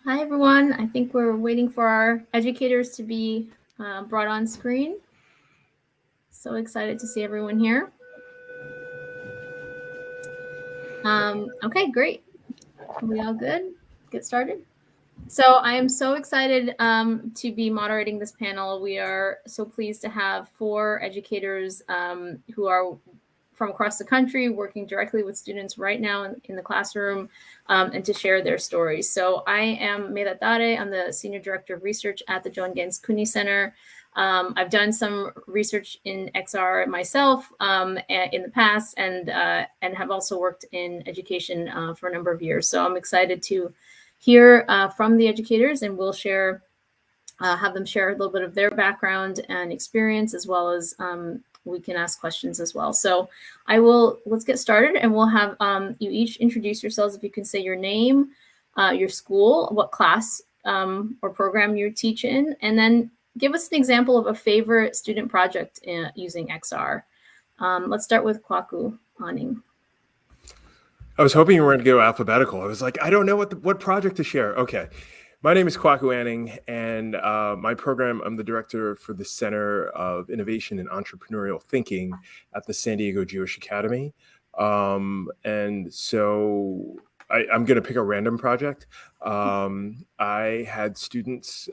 Hi, everyone. I think we're waiting for our educators to be brought on screen. So excited to see everyone here. Okay, great. Are we all good? Get started? So I am so excited to be moderating this panel. We are so pleased to have 4 educators who are from across the country working directly with students right now in the classroom and to share their stories. So I am Medha Tare. I'm the Senior Director of Research at the Joan Ganz Cooney Center. I've done some research in XR myself in the past and have also worked in education for a number of years. So I'm excited to hear from the educators, and we'll share, have them share a little bit of their background and experience, as well as we can ask questions as well. So let's get started, and we'll have you each introduce yourselves. If you can say your name, your school, what class or program you teach in, and then give us an example of a favorite student project using XR. Let's start with Kwaku, Aning. I was hoping you were going to go alphabetical. I was like, I don't know what project to share. Okay. My name is Kwaku Aning, and my program, I'm the director for the Center of Innovation and Entrepreneurial Thinking at the San Diego Jewish Academy. And so I'm going to pick a random project. I had students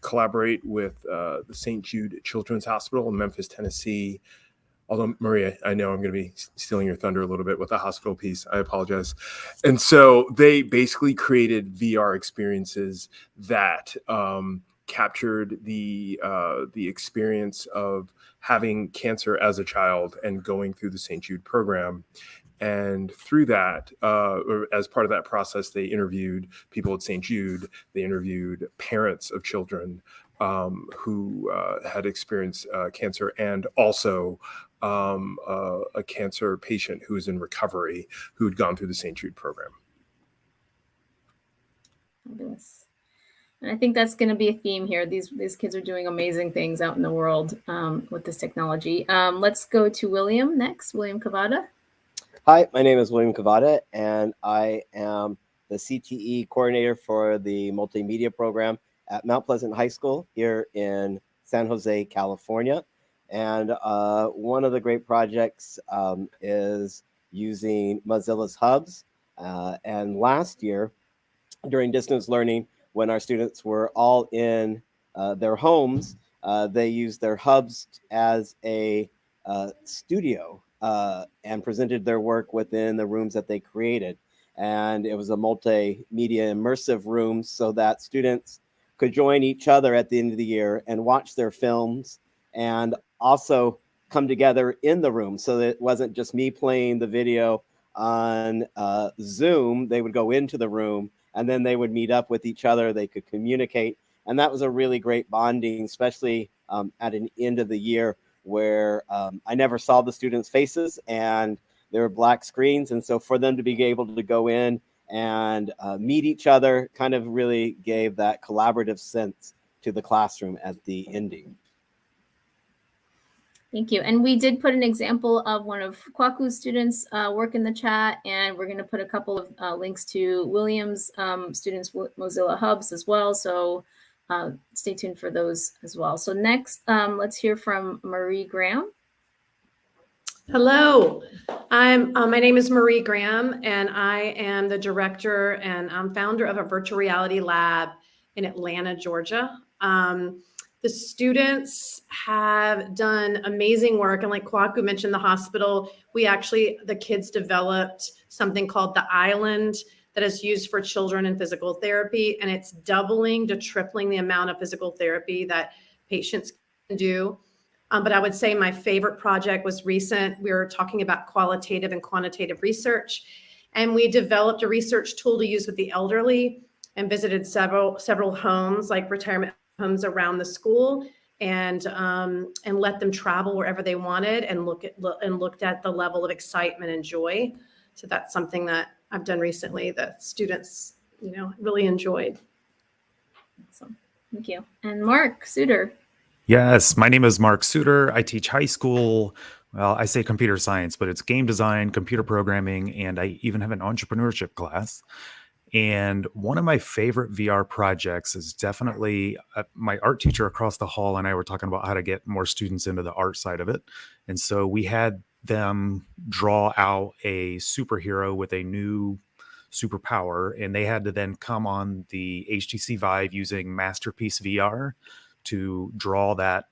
collaborate with the St. Jude Children's Hospital in Memphis, Tennessee. Although, Maria, I know I'm going to be stealing your thunder a little bit with the hospital piece. I apologize. And so they basically created VR experiences that captured the experience of having cancer as a child and going through the St. Jude program. And through that, or as part of that process, they interviewed people at St. Jude. They interviewed parents of children who had experienced cancer, and also a cancer patient who was in recovery who had gone through the St. Jude program. Fabulous. And I think that's going to be a theme here. These kids are doing amazing things out in the world with this technology. Let's go to William next. William Cavada. Hi, my name is William Cavada, and I am the CTE coordinator for the multimedia program at Mount Pleasant High School here in San Jose, California. And one of the great projects is using Mozilla's hubs. And last year, during distance learning, when our students were all in their homes, they used their hubs as a studio and presented their work within the rooms that they created. And it was a multimedia immersive room so that students could join each other at the end of the year and watch their films and also come together in the room. So that it wasn't just me playing the video on Zoom. They would go into the room and then they would meet up with each other. They could communicate. And that was a really great bonding, especially at an end of the year where I never saw the students' faces and there were black screens. And so for them to be able to go in and meet each other kind of really gave that collaborative sense to the classroom at the ending. Thank you. And we did put an example of one of Kwaku's students work in the chat, and we're going to put a couple of links to William's students' Mozilla hubs as well. So stay tuned for those as well. So next, let's hear from Marie Graham. Hello, my name is Marie Graham, and I am the director and founder of a virtual reality lab in Atlanta, Georgia. The students have done amazing work. And like Kwaku mentioned, the hospital, the kids developed something called the Island that is used for children in physical therapy. And it's doubling to tripling the amount of physical therapy that patients can do. But I would say my favorite project was recent. We were talking about qualitative and quantitative research. And we developed a research tool to use with the elderly and visited several homes, like retirement homes around the school, and let them travel wherever they wanted and looked at the level of excitement and joy. So that's something that I've done recently that students, really enjoyed. Awesome. Thank you. And Mark Suter. Yes, my name is Mark Suter. I teach high school. Well, I say computer science, but it's game design, computer programming, and I even have an entrepreneurship class. And one of my favorite VR projects is definitely my art teacher across the hall and I were talking about how to get more students into the art side of it. And so we had them draw out a superhero with a new superpower, and they had to then come on the HTC Vive using Masterpiece VR to draw that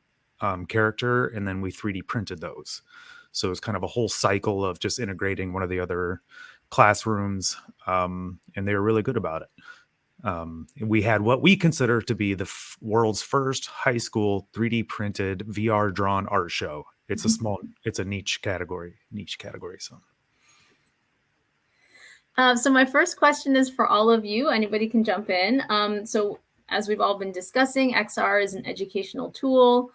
character, and then we 3D printed those. So it's kind of a whole cycle of just integrating one of the other classrooms, and they were really good about it. We had what we consider to be the world's first high school 3D printed VR drawn art show. It's a niche category. So my first question is for all of you. Anybody can jump in. So as we've all been discussing, XR is an educational tool.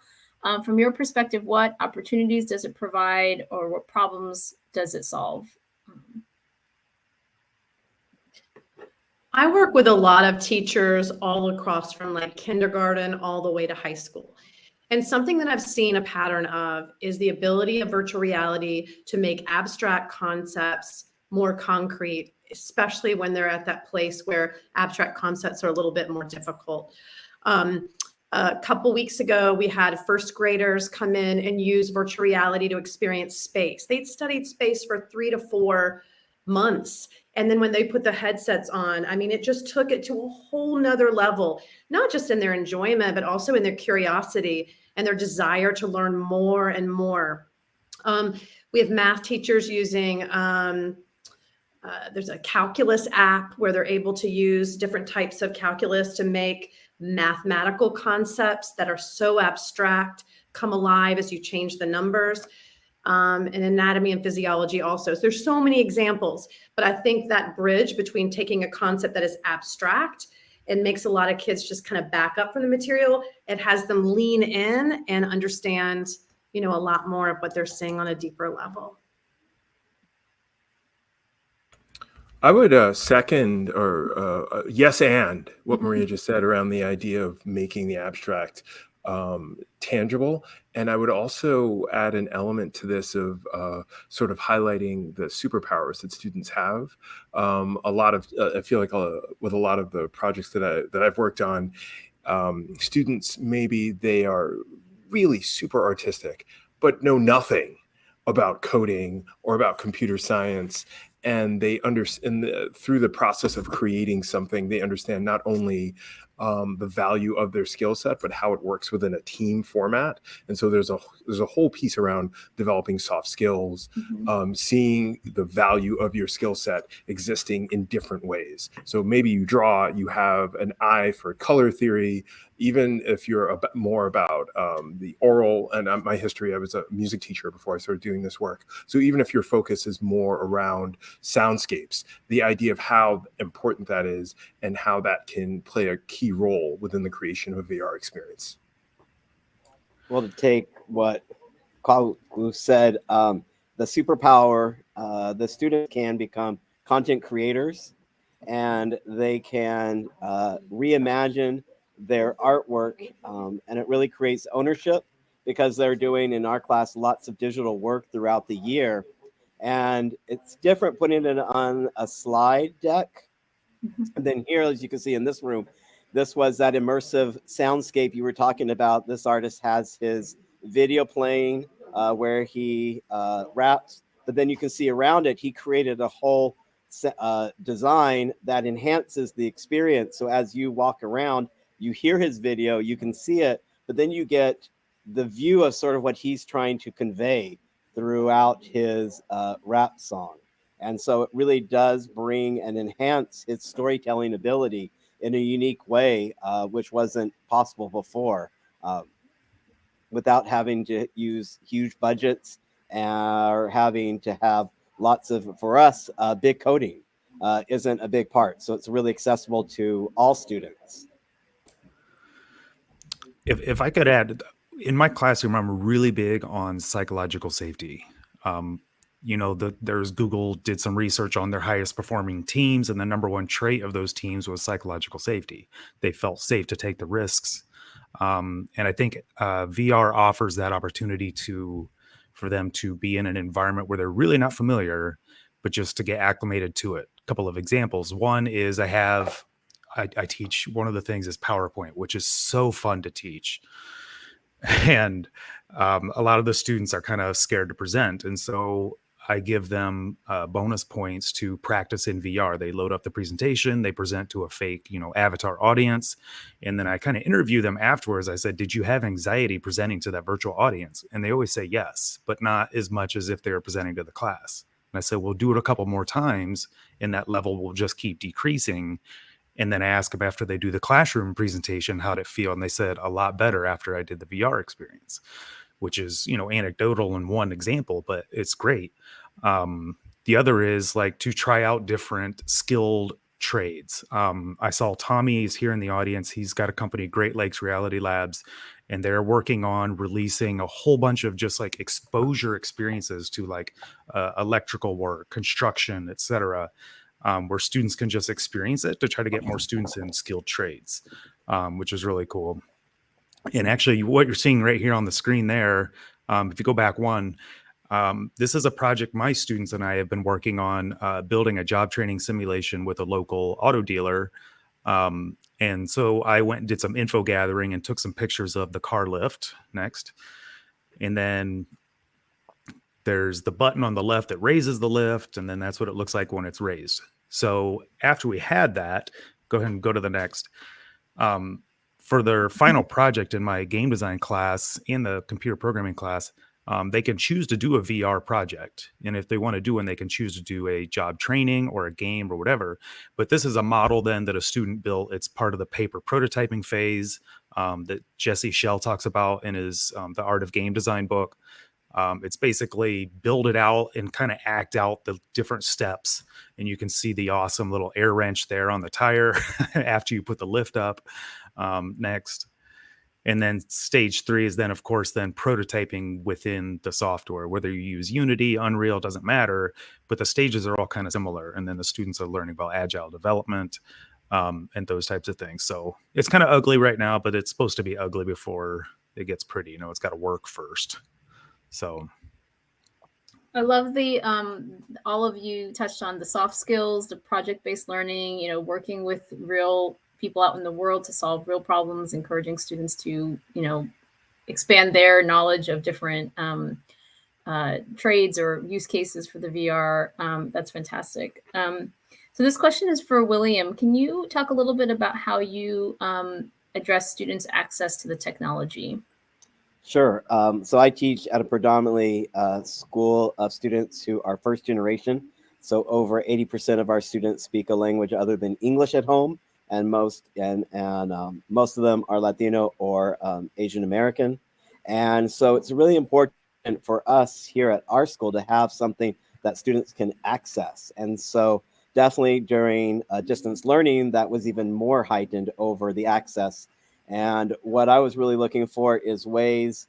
From your perspective, what opportunities does it provide, or what problems does it solve? I work with a lot of teachers all across from like kindergarten all the way to high school. And something that I've seen a pattern of is the ability of virtual reality to make abstract concepts more concrete, especially when they're at that place where abstract concepts are a little bit more difficult. A couple weeks ago, we had first graders come in and use virtual reality to experience space. They'd studied space for 3 to 4 months. And then when they put the headsets on, I mean, it just took it to a whole nother level, not just in their enjoyment, but also in their curiosity and their desire to learn more and more. We have math teachers using, there's a calculus app where they're able to use different types of calculus to make mathematical concepts that are so abstract come alive as you change the numbers. And anatomy and physiology also. So there's so many examples, but I think that bridge between taking a concept that is abstract and makes a lot of kids just kind of back up from the material, it has them lean in and understand, a lot more of what they're seeing on a deeper level. I would second or yes and what Maria just said around the idea of making the abstract tangible. And I would also add an element to this of sort of highlighting the superpowers that students have. I feel like with a lot of the projects that I've worked on, students, maybe they are really super artistic, but know nothing about coding or about computer science. And they understand through the process of creating something, they understand not only the value of their skill set, but how it works within a team format. And so there's a whole piece around developing soft skills, seeing the value of your skill set existing in different ways. So maybe you have an eye for color theory, even if you're more about the oral, and my history, I was a music teacher before I started doing this work. So even if your focus is more around soundscapes, the idea of how important that is and how that can play a key role within the creation of a VR experience. Well, to take what Kwaku said, the superpower, the student can become content creators, and they can reimagine their artwork, and it really creates ownership because they're doing, in our class, lots of digital work throughout the year. And it's different putting it on a slide deck. And then here, as you can see in this room, this was that immersive soundscape you were talking about. This artist has his video playing where he raps, but then you can see around it, he created a whole design that enhances the experience. So as you walk around, you hear his video, you can see it, but then you get the view of sort of what he's trying to convey throughout his rap song. And so it really does bring and enhance his storytelling ability in a unique way, which wasn't possible before, without having to use huge budgets or having to have lots of, for us, big coding isn't a big part. So it's really accessible to all students. If I could add, in my classroom, I'm really big on psychological safety. There's Google did some research on their highest performing teams, and the number one trait of those teams was psychological safety. They felt safe to take the risks. And I think VR offers that opportunity for them to be in an environment where they're really not familiar, but just to get acclimated to it. couple of examples. One is I teach, one of the things is PowerPoint, which is so fun to teach. And a lot of the students are kind of scared to present. And so I give them bonus points to practice in VR. They load up the presentation, they present to a fake, avatar audience. And then I kind of interview them afterwards. I said, did you have anxiety presenting to that virtual audience? And they always say yes, but not as much as if they were presenting to the class. And I said, we'll do it a couple more times and that level will just keep decreasing. And then I ask them after they do the classroom presentation, how'd it feel? And they said a lot better after I did the VR experience, which is, anecdotal in one example, but it's great. The other is like to try out different skilled trades. I saw Tommy is here in the audience. He's got a company, Great Lakes Reality Labs, and they're working on releasing a whole bunch of just like exposure experiences to like electrical work, construction, etc., where students can just experience it to try to get more students in skilled trades, which is really cool. And actually what you're seeing right here on the screen there, if you go back one, this is a project my students and I have been working on, building a job training simulation with a local auto dealer. And so I went and did some info gathering and took some pictures of the car lift next. And then there's the button on the left that raises the lift. And then that's what it looks like when it's raised. So after we had that, go ahead and go to the next. For their final project in my game design class and the computer programming class, they can choose to do a VR project. And if they want to do one, they can choose to do a job training or a game or whatever. But this is a model then that a student built. It's part of the paper prototyping phase that Jesse Schell talks about in his The Art of Game Design book. It's basically build it out and kind of act out the different steps. And you can see the awesome little air wrench there on the tire after you put the lift up next. And then stage 3 is then, of course, then prototyping within the software, whether you use Unity, Unreal, doesn't matter, but the stages are all kind of similar. And then the students are learning about agile development and those types of things. So it's kind of ugly right now, but it's supposed to be ugly before it gets pretty. It's got to work first. So I love the all of you touched on the soft skills, the project-based learning, working with real people out in the world to solve real problems, encouraging students to, expand their knowledge of different trades or use cases for the VR. That's fantastic. So this question is for William. Can you talk a little bit about how you address students' access to the technology? Sure. So I teach at a predominantly school of students who are first generation. So over 80% of our students speak a language other than English at home, and most of them are Latino or Asian American. And so it's really important for us here at our school to have something that students can access. And so definitely during distance learning, that was even more heightened over the access. And what I was really looking for is ways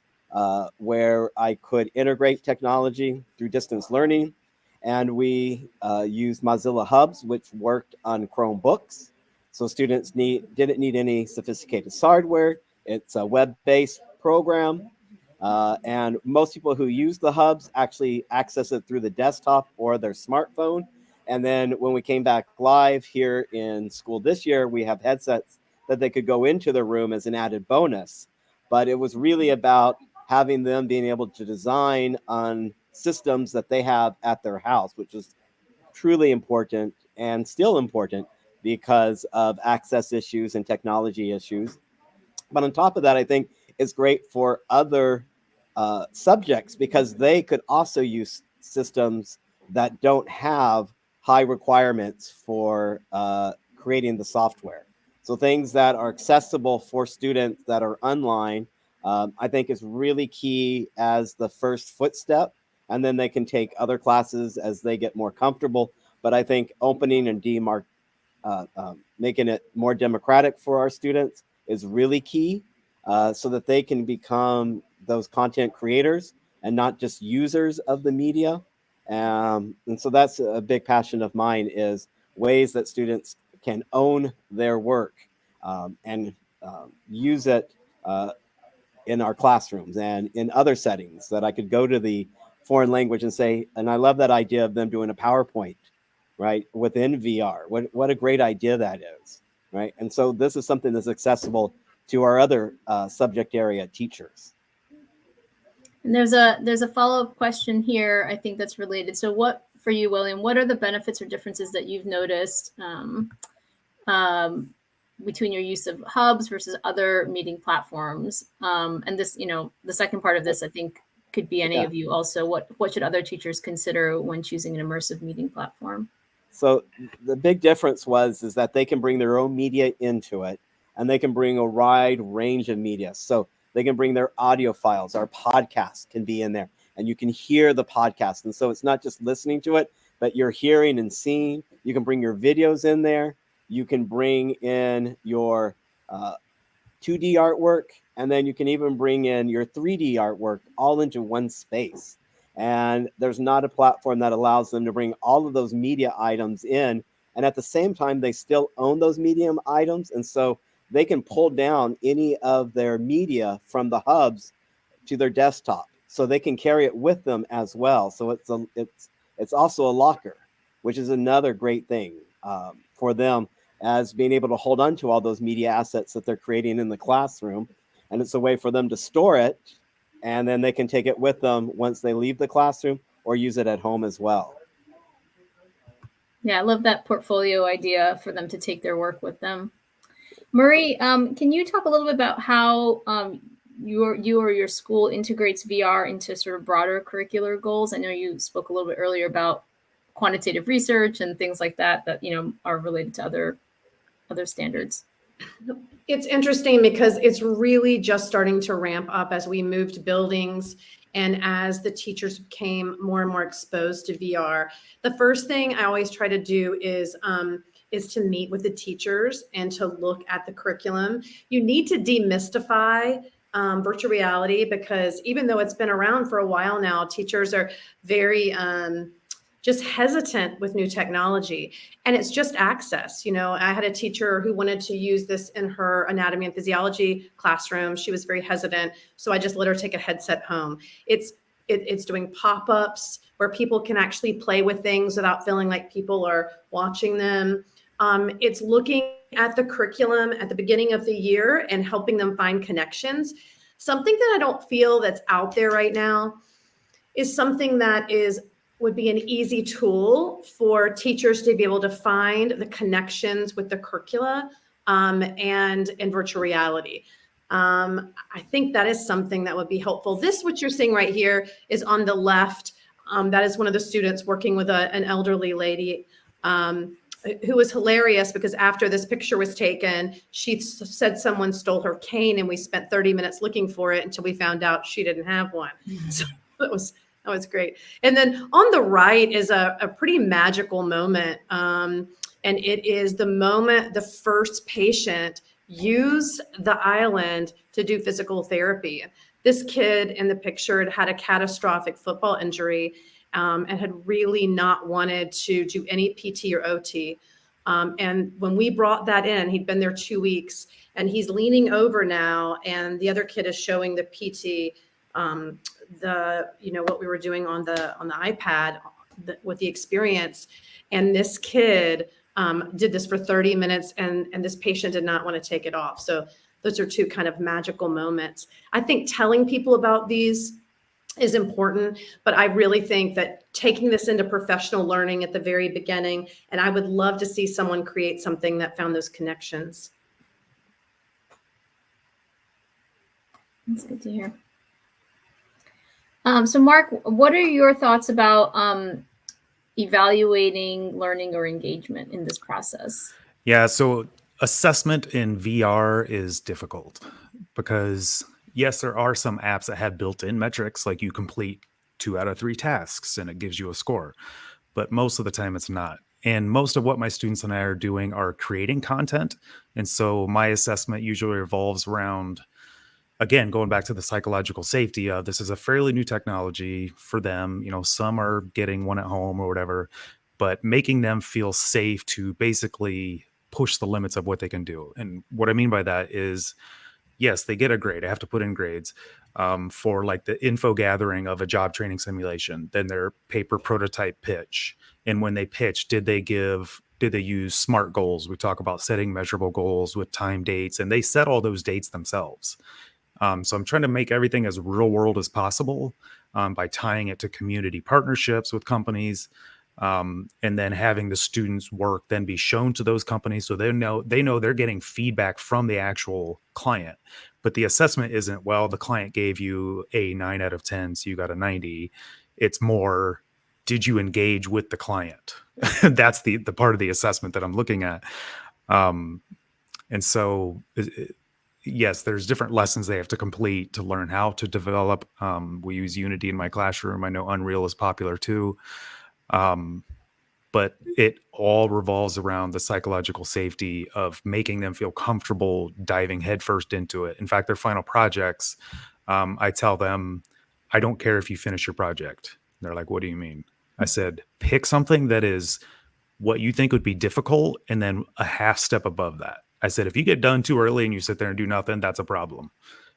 where I could integrate technology through distance learning. And we used Mozilla Hubs, which worked on Chromebooks. So students didn't need any sophisticated hardware. It's a web-based program. And most people who use the Hubs actually access it through the desktop or their smartphone. And then when we came back live here in school this year, we have headsets that they could go into the room as an added bonus. But it was really about having them being able to design on systems that they have at their house, which is truly important and still important because of access issues and technology issues. But on top of that, I think it's great for other subjects because they could also use systems that don't have high requirements for creating the software. So things that are accessible for students that are online, I think is really key as the first footstep. And then they can take other classes as they get more comfortable. But I think opening and making it more democratic for our students is really key so that they can become those content creators and not just users of the media. And so that's a big passion of mine, is ways that students can own their work and use it in our classrooms and in other settings, that I could go to the foreign language and say, and I love that idea of them doing a PowerPoint right, within VR. What a great idea that is, right? And so this is something that's accessible to our other subject area teachers. And there's a follow-up question here, I think that's related. So what, for you, William, what are the benefits or differences that you've noticed between your use of hubs versus other meeting platforms? And this, the second part of this, I think, could be any of you also. What should other teachers consider when choosing an immersive meeting platform? So the big difference is that they can bring their own media into it, and they can bring a wide range of media. So they can bring their audio files. Our podcast can be in there, and you can hear the podcast. And so it's not just listening to it, but you're hearing and seeing. You can bring your videos in there. You can bring in your 2D artwork, and then you can even bring in your 3D artwork all into one space. And there's not a platform that allows them to bring all of those media items in. And at the same time, they still own those medium items. And so they can pull down any of their media from the hubs to their desktop. So they can carry it with them as well. So it's also a locker, which is another great thing for them, as being able to hold on to all those media assets that they're creating in the classroom. And it's a way for them to store it, and then they can take it with them once they leave the classroom or use it at home as well. Yeah, I love that portfolio idea for them to take their work with them. Marie, can you talk a little bit about how you or your school integrates VR into sort of broader curricular goals? I know you spoke a little bit earlier about quantitative research and things like that are related to other standards. It's interesting because it's really just starting to ramp up as we moved buildings and as the teachers became more and more exposed to VR. The first thing I always try to do is to meet with the teachers and to look at the curriculum. You need to demystify virtual reality, because even though it's been around for a while now, teachers are very just hesitant with new technology, and it's just access. I had a teacher who wanted to use this in her anatomy and physiology classroom. She was very hesitant, so I just let her take a headset home. It's doing pop-ups where people can actually play with things without feeling like people are watching them. It's looking at the curriculum at the beginning of the year and helping them find connections. Something that I don't feel that's out there right now is something that would be an easy tool for teachers to be able to find the connections with the curricula and in virtual reality. I think that is something that would be helpful. What you're seeing right here is on the left. That is one of the students working with an elderly lady who was hilarious, because after this picture was taken, she said someone stole her cane, and we spent 30 minutes looking for it until we found out she didn't have one. Mm-hmm. So that was great. And then on the right is a pretty magical moment. And it is the moment the first patient used the island to do physical therapy. This kid in the picture had a catastrophic football injury and had really not wanted to do any PT or OT. And when we brought that in, he'd been there 2 weeks, and he's leaning over now, and the other kid is showing the PT what we were doing on the iPad with the experience. And this kid did this for 30 minutes, and this patient did not want to take it off. So those are two kind of magical moments. I think telling people about these is important, but I really think that taking this into professional learning at the very beginning, and I would love to see someone create something that found those connections. That's good to hear. So Mark, what are your thoughts about evaluating learning or engagement in this process? Yeah, so assessment in VR is difficult because yes, there are some apps that have built-in metrics, like you complete 2 out of 3 tasks and it gives you a score, but most of the time it's not. And most of what my students and I are doing are creating content. And so my assessment usually revolves around, again, going back to the psychological safety of this is a fairly new technology for them. Some are getting one at home or whatever, but making them feel safe to basically push the limits of what they can do. And what I mean by that is, yes, they get a grade. I have to put in grades for like the info gathering of a job training simulation, then their paper prototype pitch. And when they pitch, did they use SMART goals? We talk about setting measurable goals with time dates, and they set all those dates themselves. So I'm trying to make everything as real world as possible by tying it to community partnerships with companies, and then having the students' work then be shown to those companies so they know they're getting feedback from the actual client. But the assessment isn't, well, the client gave you a 9 out of 10, so you got a 90. It's more, did you engage with the client? That's the part of the assessment that I'm looking at. And so yes, there's different lessons they have to complete to learn how to develop. We use Unity in my classroom. I know Unreal is popular too. But it all revolves around the psychological safety of making them feel comfortable diving headfirst into it. In fact, their final projects, I tell them, I don't care if you finish your project. They're like, what do you mean? I said, pick something that is what you think would be difficult and then a half step above that. I said, if you get done too early and you sit there and do nothing, that's a problem.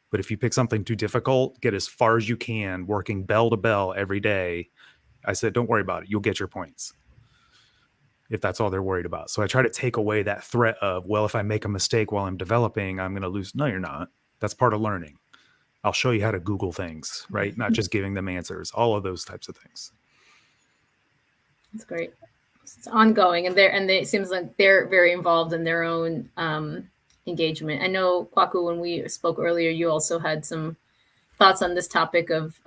But if you pick something too difficult, get as far as you can, working bell to bell every day. I said, don't worry about it. You'll get your points if that's all they're worried about. So I try to take away that threat of, well, if I make a mistake while I'm developing, I'm going to lose. No, you're not. That's part of learning. I'll show you how to Google things, right? Not just giving them answers, all of those types of things. That's great. It's ongoing, and it seems like they're very involved in their own engagement. I know, Kwaku, when we spoke earlier, you also had some thoughts on this topic of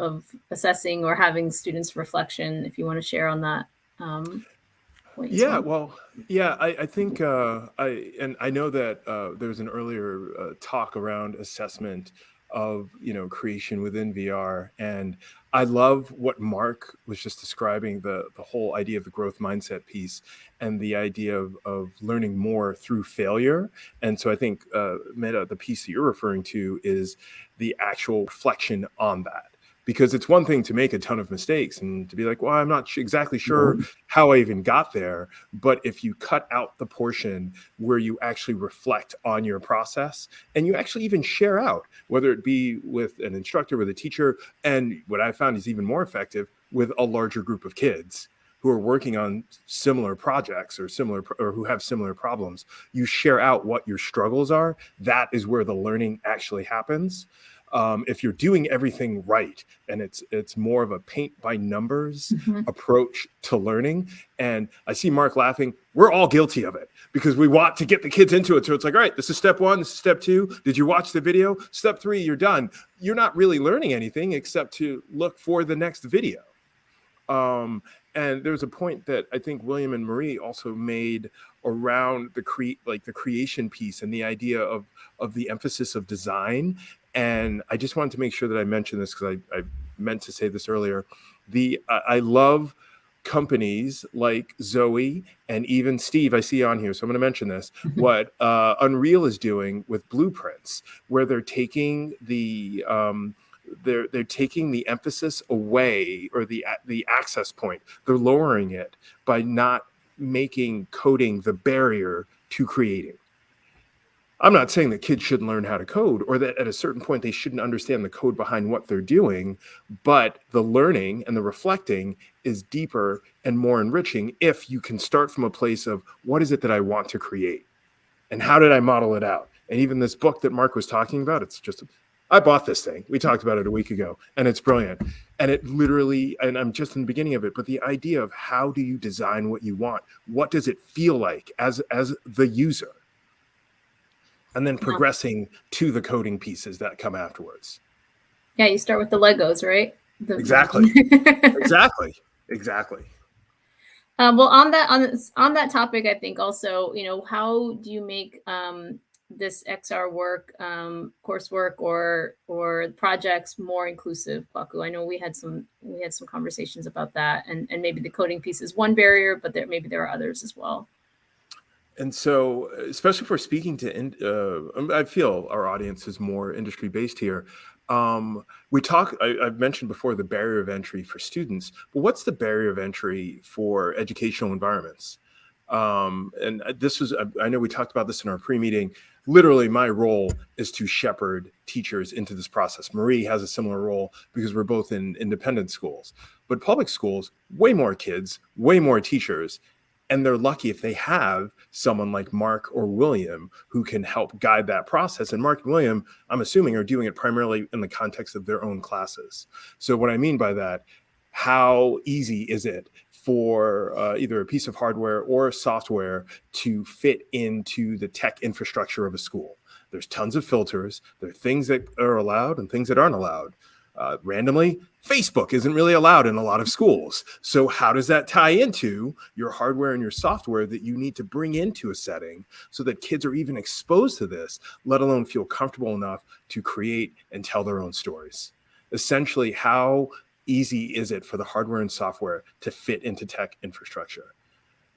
assessing or having students' reflection. If you want to share on that point. Yeah, well, yeah, I think I know that there was an earlier talk around assessment of creation within VR, and I love what Mark was just describing, the whole idea of the growth mindset piece and the idea of learning more through failure. And so I think Medha, the piece that you're referring to is the actual reflection on that. Because it's one thing to make a ton of mistakes and to be like, well, I'm not exactly sure how I even got there. But if you cut out the portion where you actually reflect on your process and you actually even share out, whether it be with an instructor, with a teacher, and what I found is even more effective with a larger group of kids who are working on similar projects or who have similar problems, you share out what your struggles are. That is where the learning actually happens. If you're doing everything right, and it's more of a paint by numbers approach to learning. And I see Mark laughing. We're all guilty of it because we want to get the kids into it. So it's like, all right, this is step 1, this is step 2. Did you watch the video? Step 3, you're done. You're not really learning anything except to look for the next video. And there's a point that I think William and Marie also made around the creation piece and the idea of the emphasis of design. And I just wanted to make sure that I mentioned this because I meant to say this earlier. I love companies like Zoe and even Steve I see on here, so I'm going to mention this, what Unreal is doing with blueprints, where they're taking the they're taking the emphasis away, or the access point. They're lowering it by not making coding the barrier to creating. I'm not saying that kids shouldn't learn how to code, or that at a certain point they shouldn't understand the code behind what they're doing, but the learning and the reflecting is deeper and more enriching if you can start from a place of, what is it that I want to create? And how did I model it out? And even this book that Mark was talking about, I bought this thing. We talked about it a week ago, and it's brilliant. And it literally, and I'm just in the beginning of it, but the idea of how do you design what you want? What does it feel like as the user? And then progressing to the coding pieces that come afterwards. Yeah, you start with the Legos, right? Exactly. Exactly. Well, on that topic, I think also, how do you make this XR work, coursework, or projects more inclusive, Kwaku? I know we had some conversations about that, and maybe the coding piece is one barrier, but maybe there are others as well. And so, especially if we're speaking to, I feel our audience is more industry based here. I've mentioned before the barrier of entry for students, but what's the barrier of entry for educational environments? And I know we talked about this in our pre-meeting. Literally, my role is to shepherd teachers into this process. Marie has a similar role because we're both in independent schools. But public schools, way more kids, way more teachers. And they're lucky if they have someone like Mark or William who can help guide that process. And Mark and William, I'm assuming, are doing it primarily in the context of their own classes. So what I mean by that, how easy is it for either a piece of hardware or software to fit into the tech infrastructure of a school? There's tons of filters. There are things that are allowed and things that aren't allowed. Randomly, Facebook isn't really allowed in a lot of schools. So how does that tie into your hardware and your software that you need to bring into a setting so that kids are even exposed to this, let alone feel comfortable enough to create and tell their own stories? Essentially, how easy is it for the hardware and software to fit into tech infrastructure?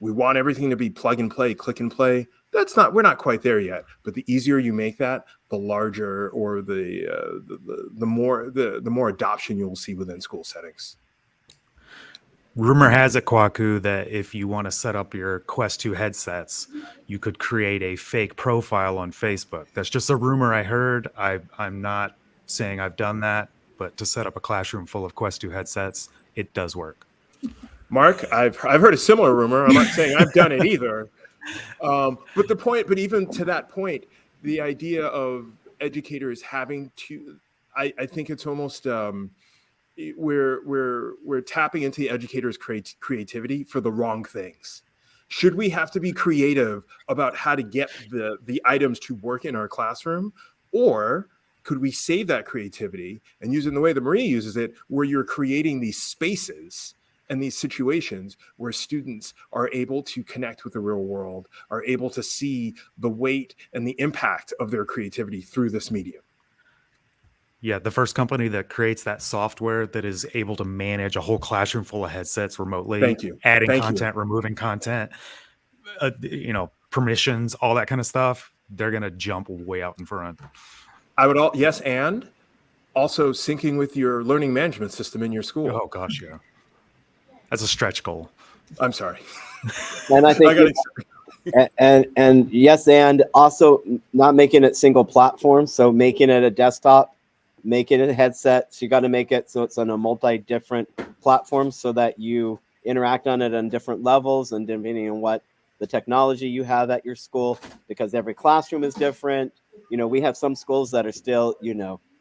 We want everything to be plug and play, click and play. We're not quite there yet. But the easier you make that, the larger or the more adoption you'll see within school settings. Rumor has it, Kwaku, that if you want to set up your Quest 2 headsets, you could create a fake profile on Facebook. That's just a rumor I heard. I'm not saying I've done that, but to set up a classroom full of Quest 2 headsets, it does work. Mark, I've heard a similar rumor. I'm not saying I've done it either. But even to that point, the idea of educators having to, I think it's almost we're tapping into the educators' creativity for the wrong things. Should we have to be creative about how to get the items to work in our classroom, or could we save that creativity and use it in the way that Maria uses it, where you're creating these spaces and these situations where students are able to connect with the real world, are able to see the weight and the impact of their creativity through this medium? Yeah, the first company that creates that software that is able to manage a whole classroom full of headsets remotely, Thank you. adding Thank content, removing content, permissions, all that kind of stuff, they're going to jump way out in front. Yes, and also syncing with your learning management system in your school. Oh gosh, yeah. That's a stretch goal. I'm sorry. And I think and yes, and also not making it single platform. So making it a desktop, making it a headset. So you got to make it so it's on a multi-different platforms so that you interact on it on different levels and depending on what the technology you have at your school, because every classroom is different. We have some schools that are still,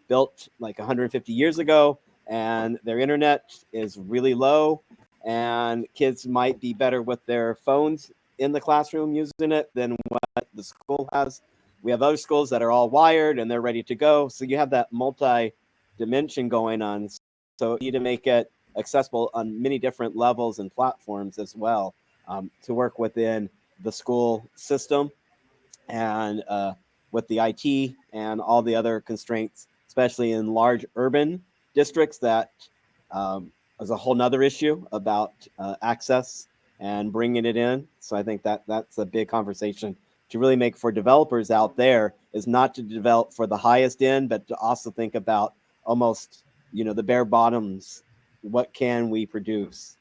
built like 150 years ago and their internet is really low. And kids might be better with their phones in the classroom using it than what the school has. We have other schools that are all wired and they're ready to go. So you have that multi-dimension going on. So you need to make it accessible on many different levels and platforms as well, to work within the school system and with the IT and all the other constraints, especially in large urban districts that is a whole nother issue about access and bringing it in. So I think that's a big conversation to really make for developers out there, is not to develop for the highest end, but to also think about almost, the bare bottoms. What can we produce?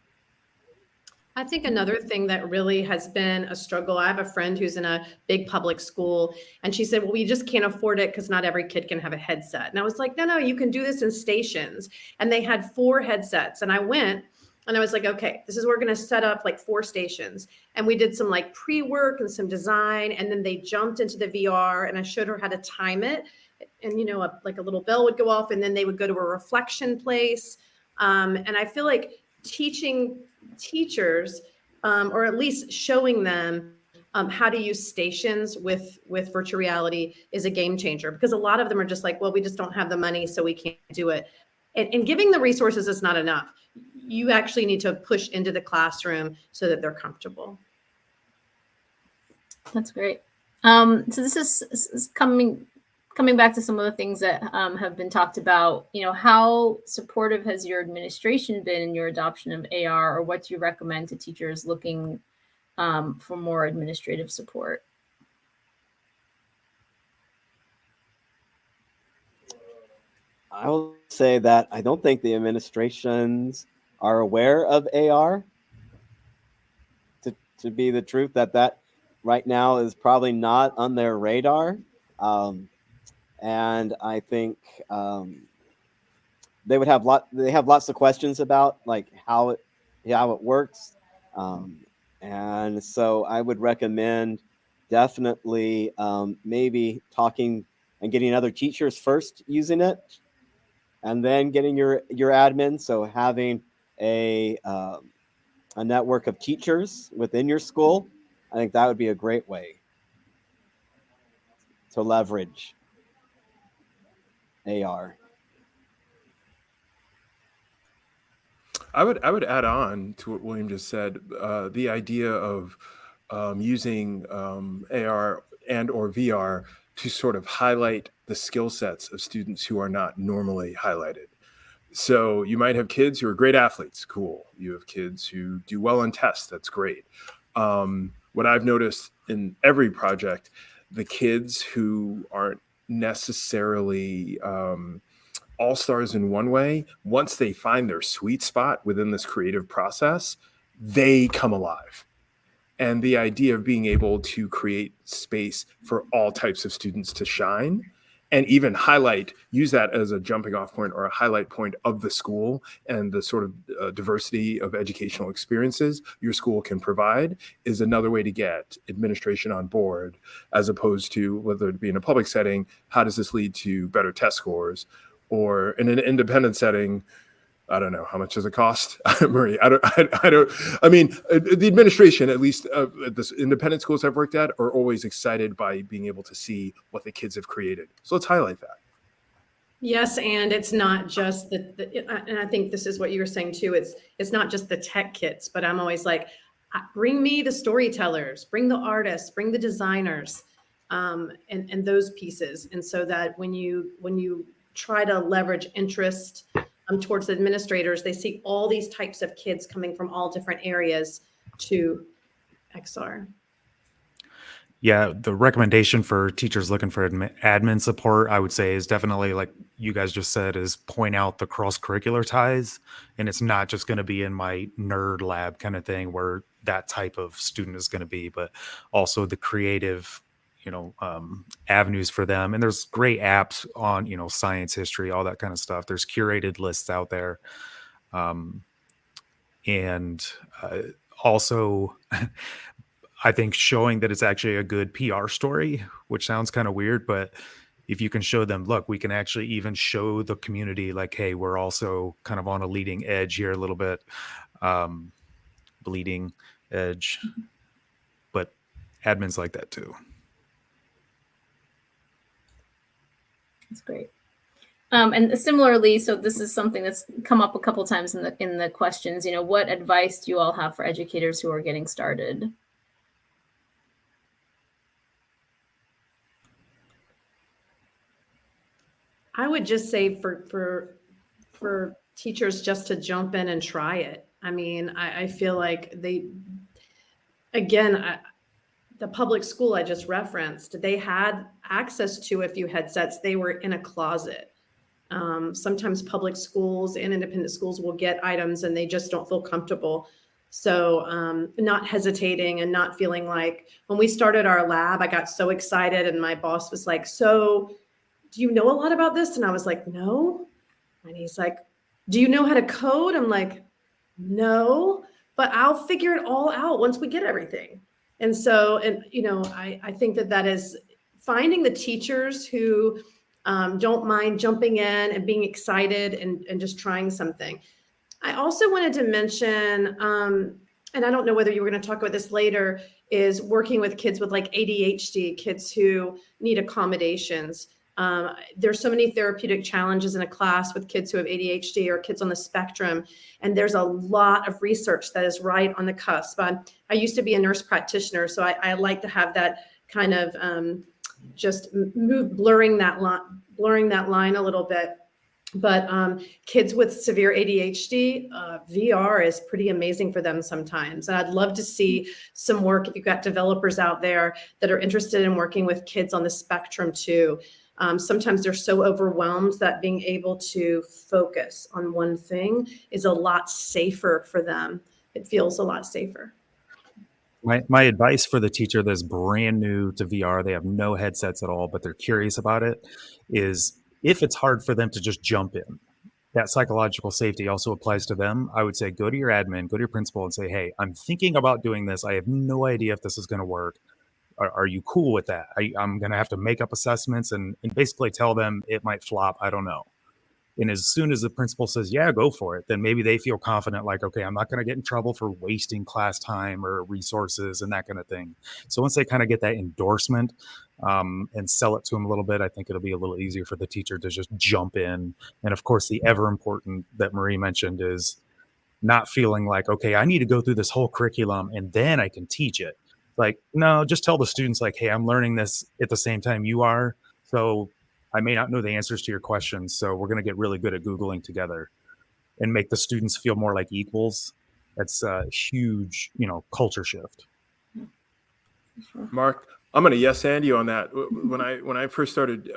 I think another thing that really has been a struggle, I have a friend who's in a big public school and she said, well, we just can't afford it because not every kid can have a headset. And I was like, no, you can do this in stations. And they had 4 headsets. And I went and I was like, okay, this is, we're going to set up like 4 stations. And we did some like pre-work and some design. And then they jumped into the VR and I showed her how to time it. And, like a little bell would go off and then they would go to a reflection place. And I feel like teaching teachers, or at least showing them how to use stations with virtual reality is a game changer, because a lot of them are just like, well, we just don't have the money, so we can't do it. And giving the resources is not enough. You actually need to push into the classroom so that they're comfortable. That's great. So this is coming back to some of the things that have been talked about. How supportive has your administration been in your adoption of AR, or what do you recommend to teachers looking for more administrative support? I will say that I don't think the administrations are aware of AR. To be the truth, that right now is probably not on their radar. And I think they would have lots of questions about like how it works. And so I would recommend definitely maybe talking and getting other teachers first using it, and then getting your admin. So having a network of teachers within your school, I think that would be a great way to leverage AR. I would add on to what William just said. The idea of using AR and or VR to sort of highlight the skill sets of students who are not normally highlighted. So you might have kids who are great athletes, cool. You have kids who do well on tests, that's great. What I've noticed in every project, the kids who aren't necessarily all-stars in one way, once they find their sweet spot within this creative process, they come alive. And the idea of being able to create space for all types of students to shine and even use that as a jumping off point or a highlight point of the school and the sort of diversity of educational experiences your school can provide is another way to get administration on board, as opposed to, whether it be in a public setting, how does this lead to better test scores? Or in an independent setting, I don't know, how much does it cost? Marie, I mean, the administration, at least at the independent schools I've worked at, are always excited by being able to see what the kids have created. So let's highlight that. Yes, and it's not just and I think this is what you were saying too. It's not just the tech kits, but I'm always like, bring me the storytellers, bring the artists, bring the designers, and those pieces. And so that when you try to leverage interest towards the administrators, they see all these types of kids coming from all different areas to XR. Yeah, the recommendation for teachers looking for admin support, I would say, is definitely, like you guys just said, is point out the cross-curricular ties. And it's not just going to be in my nerd lab kind of thing where that type of student is going to be, but also the creative, avenues for them. And there's great apps on, science, history, all that kind of stuff. There's curated lists out there. Also, I think showing that it's actually a good PR story, which sounds kind of weird, but if you can show them, look, we can actually even show the community like, hey, we're also kind of on a leading edge here a little bit, bleeding edge, but admins like that too. That's great. And similarly, so this is something that's come up a couple times in the questions. What advice do you all have for educators who are getting started? I would just say for teachers just to jump in and try it. I mean, I feel like the public school I just referenced, they had access to a few headsets. They were in a closet. Sometimes public schools and independent schools will get items and they just don't feel comfortable. So not hesitating and not feeling like, when we started our lab, I got so excited and my boss was like, so do you know a lot about this? And I was like, no. And he's like, do you know how to code? I'm like, no, but I'll figure it all out once we get everything. And so, I think that is finding the teachers who don't mind jumping in and being excited and just trying something. I also wanted to mention, and I don't know whether you were going to talk about this later, is working with kids with like ADHD, kids who need accommodations. There's so many therapeutic challenges in a class with kids who have ADHD or kids on the spectrum. And there's a lot of research that is right on the cusp. I used to be a nurse practitioner, so I like to have that kind of just blurring that line a little bit. But kids with severe ADHD, VR is pretty amazing for them sometimes. And I'd love to see some work if you've got developers out there that are interested in working with kids on the spectrum too. Sometimes they're so overwhelmed that being able to focus on one thing is a lot safer for them. It feels a lot safer. My advice for the teacher that's brand new to VR, they have no headsets at all, but they're curious about it, is if it's hard for them to just jump in that psychological safety also applies to them. I would say go to your admin, go to your principal and say, hey, I'm thinking about doing this. I have no idea if this is going to work. Are you cool with that? I'm going to have to make up assessments and basically tell them it might flop. I don't know. And as soon as the principal says, yeah, go for it, then maybe they feel confident, like, okay, I'm not going to get in trouble for wasting class time or resources and that kind of thing. So once they kind of get that endorsement and sell it to them a little bit, I think it'll be a little easier for the teacher to just jump in. And of course, the ever important that Marie mentioned is not feeling like, okay, I need to go through this whole curriculum and then I can teach it. Like, no, just tell the students like, hey, I'm learning this at the same time you are. So I may not know the answers to your questions, so we're going to get really good at Googling together and make the students feel more like equals. That's a huge, culture shift. Mark, I'm going to yes and you on that. When I first started,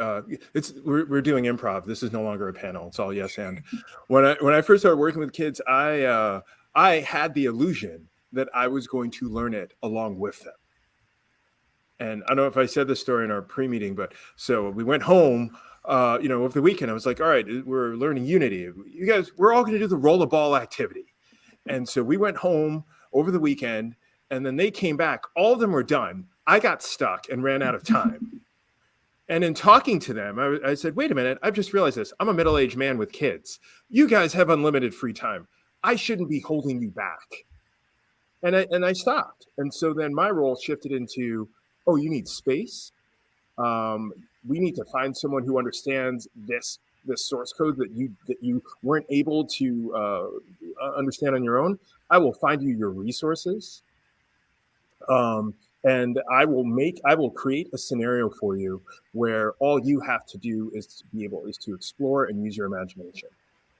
we're doing improv. This is no longer a panel. It's all yes and. When I first started working with kids, I had the illusion that I was going to learn it along with them. And I don't know if I said this story in our pre-meeting, but so we went home, over the weekend. I was like, all right, we're learning Unity. You guys, we're all going to do the rollerball activity. And so we went home over the weekend, and then they came back. All of them were done. I got stuck and ran out of time. And in talking to them, I said, wait a minute, I've just realized this. I'm a middle-aged man with kids. You guys have unlimited free time. I shouldn't be holding you back. And I stopped. And so then my role shifted into, oh, you need space. We need to find someone who understands this source code that you weren't able to understand on your own. I will find you your resources, and I will create a scenario for you where all you have to do is to explore and use your imagination.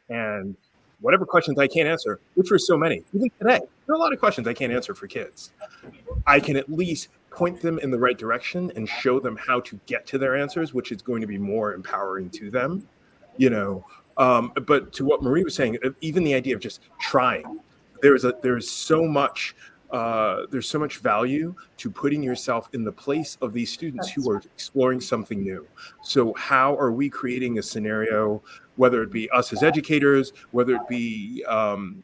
And whatever questions I can't answer, which were so many, even today, there are a lot of questions I can't answer for kids. I can at least point them in the right direction and show them how to get to their answers, which is going to be more empowering to them, but to what Marie was saying, even the idea of just trying, there's so much value to putting yourself in the place of these students who are exploring something new. So how are we creating a scenario, whether it be us as educators, whether it be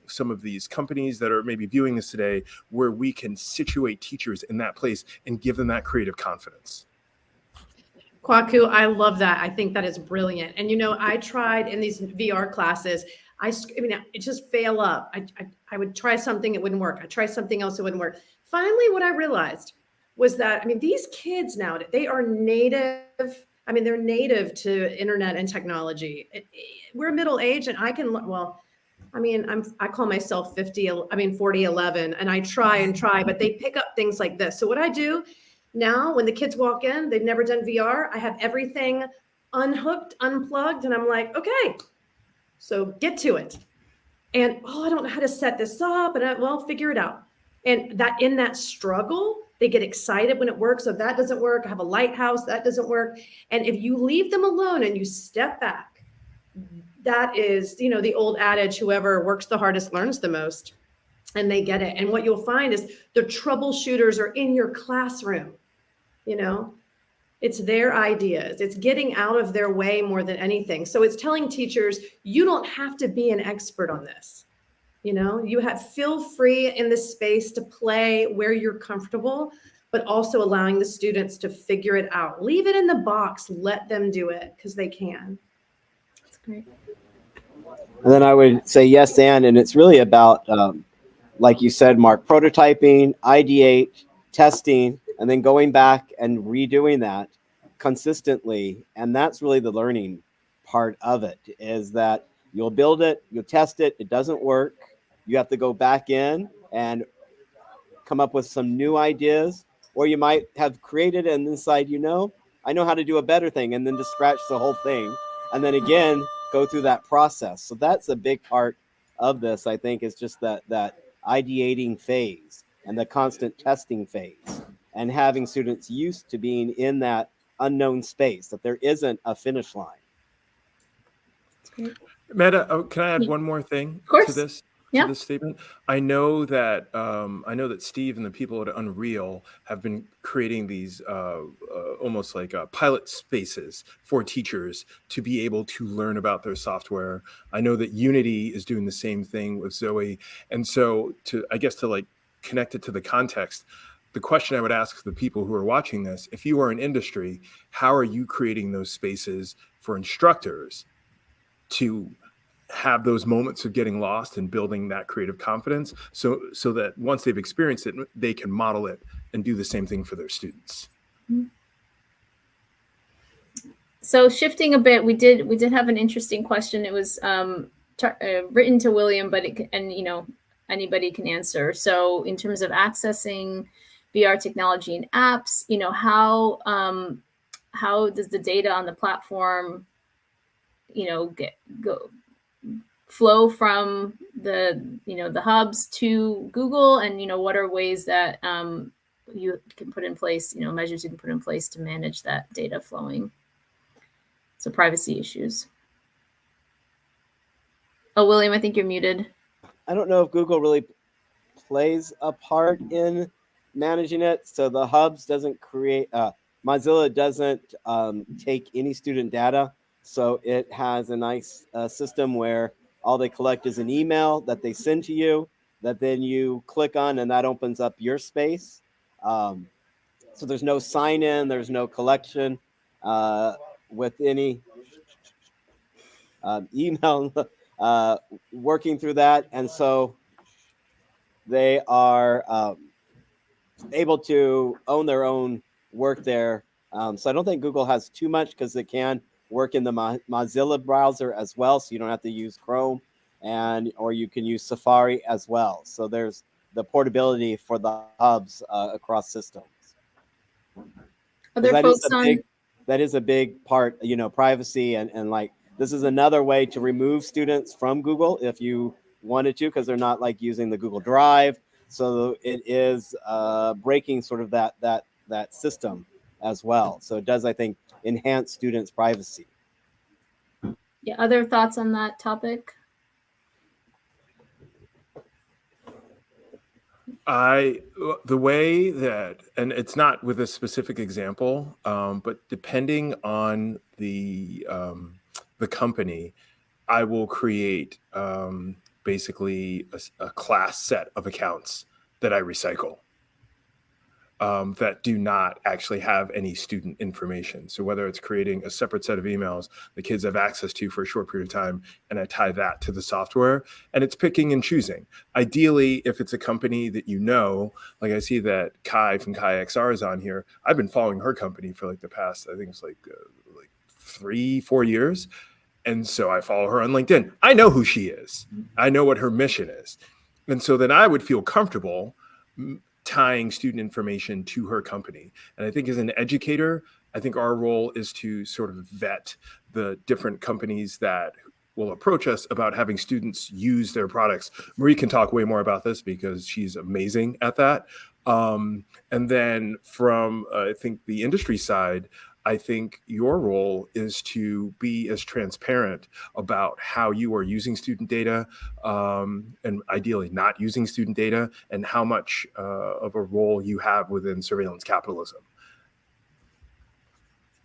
some of these companies that are maybe viewing this today, where we can situate teachers in that place and give them that creative confidence? Kwaku, I love that. I think that is brilliant. And, I tried in these VR classes, it just fail up. I would try something, it wouldn't work. I try something else, it wouldn't work. Finally, what I realized was that, these kids now, they are native. They're native to internet and technology. We're middle age, and I call myself 4011, and I try, but they pick up things like this. So what I do now, when the kids walk in, they've never done VR, I have everything unhooked, unplugged, and I'm like, okay, so get to it. And, I don't know how to set this up, and figure it out. And that in that struggle, they get excited when it works. So if that doesn't work, I have a lighthouse, that doesn't work. And if you leave them alone and you step back, that is, the old adage, whoever works the hardest learns the most, and they get it. And what you'll find is the troubleshooters are in your classroom, it's their ideas. It's getting out of their way more than anything. So it's telling teachers, you don't have to be an expert on this. Feel free in this space to play where you're comfortable, but also allowing the students to figure it out. Leave it in the box. Let them do it because they can. That's great. And then I would say yes, and it's really about, like you said, Mark, prototyping, ideate, testing, and then going back and redoing that consistently. And that's really the learning part of it, is that you'll build it, you'll test it, it doesn't work. You have to go back in and come up with some new ideas, or you might have created and decide, I know how to do a better thing, and then just scratch the whole thing. And then again, go through that process. So that's a big part of this, I think, is just that ideating phase and the constant testing phase, and having students used to being in that unknown space, that there isn't a finish line. Medha, can I add one more thing to this? Yeah. this statement. I know that Steve and the people at Unreal have been creating these almost like pilot spaces for teachers to be able to learn about their software. I know that Unity is doing the same thing with Zoe, and so to like connect it to the context. The question I would ask the people who are watching this: if you are in industry, how are you creating those spaces for instructors to have those moments of getting lost and building that creative confidence so that once they've experienced it, they can model it and do the same thing for their students? So shifting a bit, we did have an interesting question. It was written to William, but anybody can answer. So in terms of accessing VR technology and apps, how does the data on the platform, flow from the hubs to Google, and what are ways that you can put in place, measures you can put in place to manage that data flowing? So privacy issues. Oh, William, I think you're muted. I don't know if Google really plays a part in managing it. So the hubs doesn't create, Mozilla doesn't take any student data. So it has a nice system where all they collect is an email that they send to you that then you click on, and that opens up your space. So there's no sign in, there's no collection with any email working through that. And so they are able to own their own work there. So I don't think Google has too much because it can work in the Mozilla browser as well. So you don't have to use Chrome, or you can use Safari as well. So there's the portability for the hubs across systems. Are there folks on? That is a big part, privacy and like, this is another way to remove students from Google if you wanted to, because they're not like using the Google Drive. So it is breaking sort of that system as well. So it does, I think, enhance students' privacy. Yeah. Other thoughts on that topic? The way that, and it's not with a specific example, but depending on the company, I will create basically a class set of accounts that I recycle that do not actually have any student information. So whether it's creating a separate set of emails the kids have access to for a short period of time, and I tie that to the software, and it's picking and choosing. Ideally, if it's a company that like I see that Kai from Kai XR is on here. I've been following her company for like the past, I think it's like 3-4 years. And so I follow her on LinkedIn. I know who she is. I know what her mission is. And so then I would feel comfortable tying student information to her company. And I think as an educator, I think our role is to sort of vet the different companies that will approach us about having students use their products. Marie can talk way more about this because she's amazing at that. And then from, I think, the industry side, I think your role is to be as transparent about how you are using student data, and ideally not using student data, and how much of a role you have within surveillance capitalism.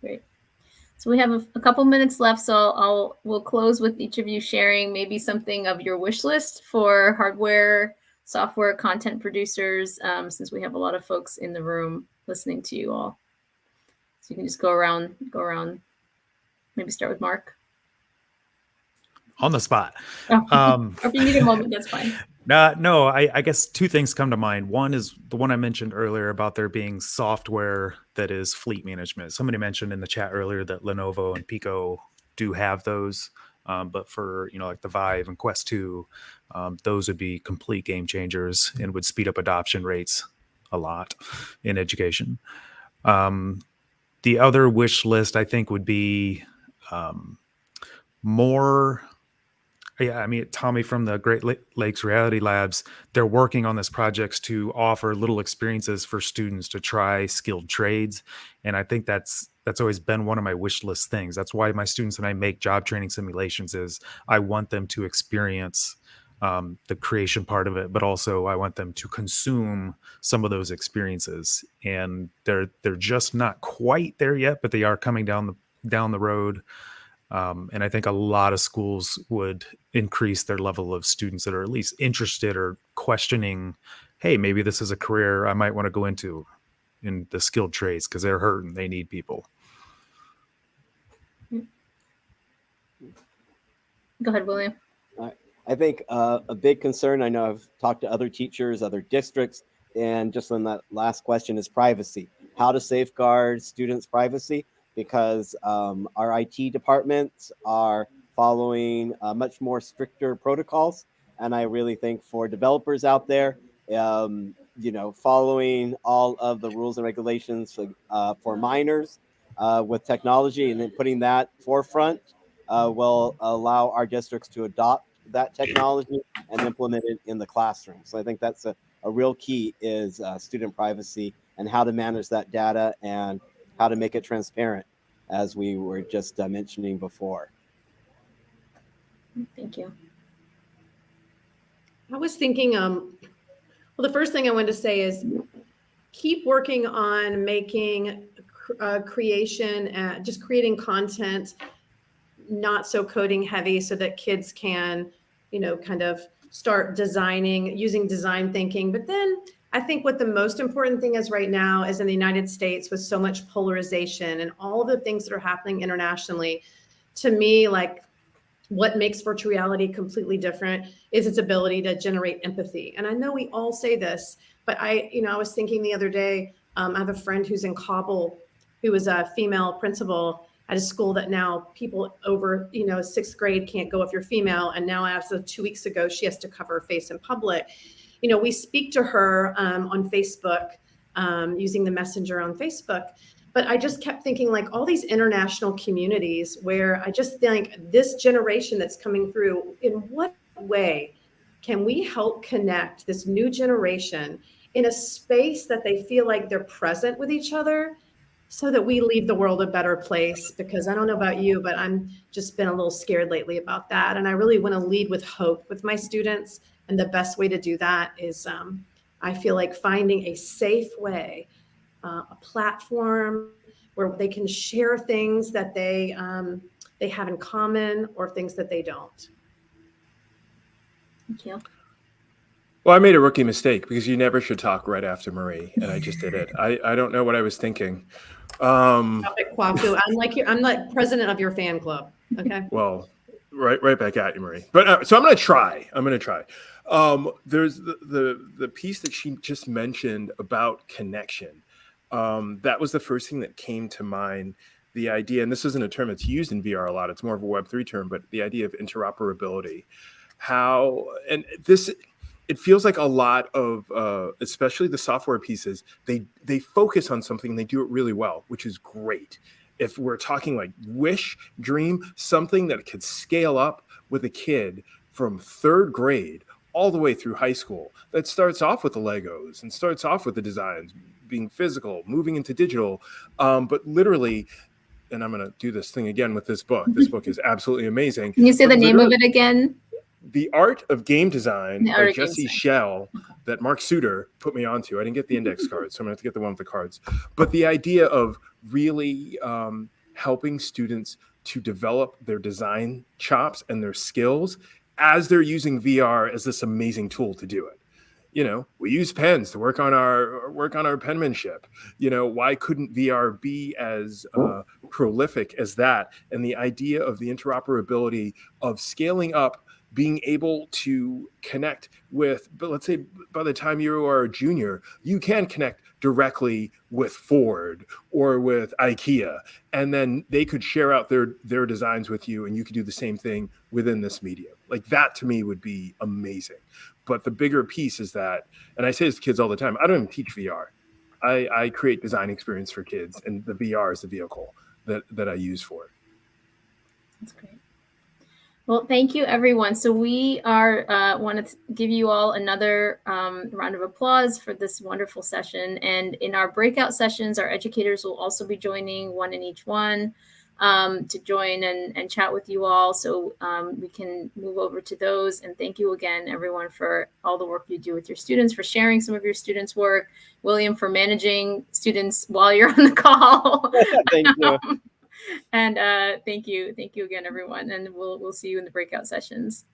Great. So we have a couple minutes left, so we'll close with each of you sharing maybe something of your wish list for hardware, software, content producers, since we have a lot of folks in the room listening to you all. So you can just go around, maybe start with Mark. On the spot. Or if you need a moment, that's fine. No, I guess two things come to mind. One is the one I mentioned earlier about there being software that is fleet management. Somebody mentioned in the chat earlier that Lenovo and Pico do have those. But for, like the Vive and Quest 2, those would be complete game changers and would speed up adoption rates a lot in education. The other wish list, I think, would be more. Yeah, I mean, Tommy from the Great Lakes Reality Labs, they're working on this projects to offer little experiences for students to try skilled trades. And I think that's always been one of my wish list things. That's why my students and I make job training simulations, is I want them to experience the creation part of it, but also I want them to consume some of those experiences. And they're just not quite there yet, but they are coming down the road. And I think a lot of schools would increase their level of students that are at least interested or questioning, hey, maybe this is a career I might want to go into in the skilled trades, because they're hurting. They need people. Go ahead, William. I think a big concern, I know I've talked to other teachers, other districts, and just on that last question is privacy. How to safeguard students' privacy, because our IT departments are following much more stricter protocols. And I really think for developers out there, following all of the rules and regulations for minors with technology, and then putting that forefront will allow our districts to adopt that technology and implement it in the classroom. So I think that's a real key is student privacy and how to manage that data and how to make it transparent, as we were just mentioning before. Thank you. I was thinking, well, the first thing I wanted to say is keep working on making creation and just creating content not so coding heavy, so that kids can, kind of start designing, using design thinking. But then I think what the most important thing is right now is in the United States, with so much polarization and all the things that are happening internationally, to me, like what makes virtual reality completely different is its ability to generate empathy. And I know we all say this, but I was thinking the other day, I have a friend who's in Kabul, who was a female principal at a school that now people over, 6th grade can't go if you're female. And now as of 2 weeks ago, she has to cover her face in public. We speak to her on Facebook, using the messenger on Facebook. But I just kept thinking, like, all these international communities where I just think this generation that's coming through, in what way can we help connect this new generation in a space that they feel like they're present with each other, so that we leave the world a better place? Because I don't know about you, but I'm just been a little scared lately about that. And I really want to lead with hope with my students. And the best way to do that is, I feel like finding a safe way, a platform where they can share things that they have in common, or things that they don't. Thank you. Well, I made a rookie mistake, because you never should talk right after Marie, and I just did it. I don't know what I was thinking. Stop it, Kwaku. I'm like president of your fan club. Okay. Well, right back at you, Marie. But so I'm going to try. There's the piece that she just mentioned about connection. That was the first thing that came to mind. The idea, and this isn't a term that's used in VR a lot, it's more of a Web3 term, but the idea of interoperability. It feels like a lot of, especially the software pieces, they focus on something and they do it really well, which is great. If we're talking like wish, dream, something that could scale up with a kid from 3rd grade all the way through high school, that starts off with the Legos and starts off with the designs being physical, moving into digital, but literally, and I'm going to do this thing again with this book. This book is absolutely amazing. Can you say the name of it again? The Art of Game Design by Jesse Schell, that Mark Suter put me onto. I didn't get the index cards, so I'm going to have to get the one with the cards. But the idea of really helping students to develop their design chops and their skills as they're using VR as this amazing tool to do it. We use pens to work on our penmanship. Why couldn't VR be as prolific as that? And the idea of the interoperability of scaling up, being able to connect with, but let's say by the time you are a junior, you can connect directly with Ford or with IKEA, and then they could share out their designs with you, and you could do the same thing within this medium. Like, that to me would be amazing. But the bigger piece is that, and I say this to kids all the time, I don't even teach VR. I create design experience for kids, and the VR is the vehicle that I use for it. That's great. Well, thank you, everyone. So we want to give you all another round of applause for this wonderful session. And in our breakout sessions, our educators will also be joining, one in each one. to join and chat with you all. So we can move over to those. And thank you again, everyone, for all the work you do with your students, for sharing some of your students' work. William, for managing students while you're on the call. Thank you. And thank you again, everyone. And we'll see you in the breakout sessions.